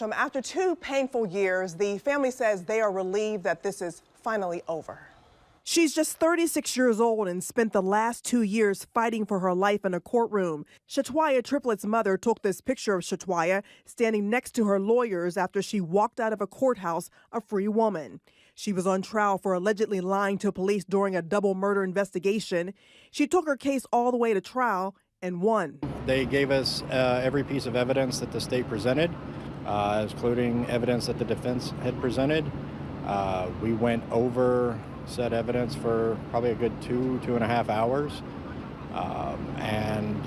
After 2 painful years, the family says they are relieved that this is finally over. She's just 36 years old and spent the last 2 years fighting for her life in a courtroom. Shatwiya Triplett's mother took this picture of Shatwiya standing next to her lawyers after she walked out of a courthouse a free woman. She was on trial for allegedly lying to police during a double murder investigation. She took her case all the way to trial and won. They gave us every piece of evidence that the state presented, including evidence that the defense had presented. We went over said evidence for probably a good 2.5 hours. And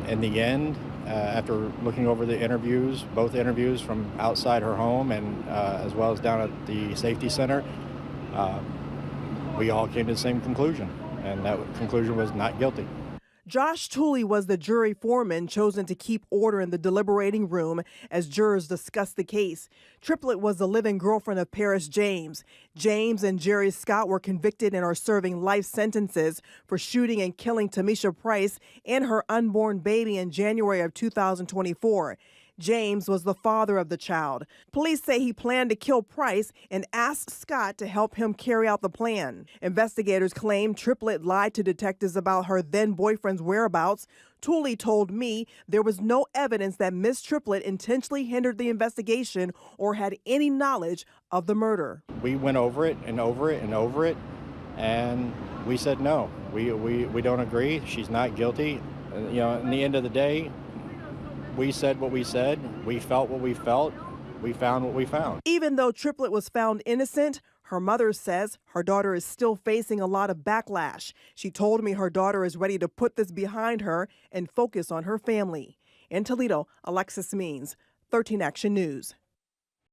in the end, after looking over the interviews, both interviews from outside her home and as well as down at the safety center, we all came to the same conclusion, and that conclusion was not guilty. Josh Tooley was the jury foreman chosen to keep order in the deliberating room as jurors discussed the case. Triplett was the live-in girlfriend of Paris James. James and Jerry Scott were convicted and are serving life sentences for shooting and killing Tamisha Price and her unborn baby in January of 2024. James was the father of the child. Police say he planned to kill Price and asked Scott to help him carry out the plan. Investigators claim Triplett lied to detectives about her then-boyfriend's whereabouts. Tooley told me there was no evidence that Miss Triplett intentionally hindered the investigation or had any knowledge of the murder. We went over it and over it and over it, and we said no. We don't agree. She's not guilty. You know, in the end of the day, we said what we said, we felt what we felt, we found what we found. Even though Triplett was found innocent, her mother says her daughter is still facing a lot of backlash. She told me her daughter is ready to put this behind her and focus on her family. In Toledo, Alexis Means, 13 Action News.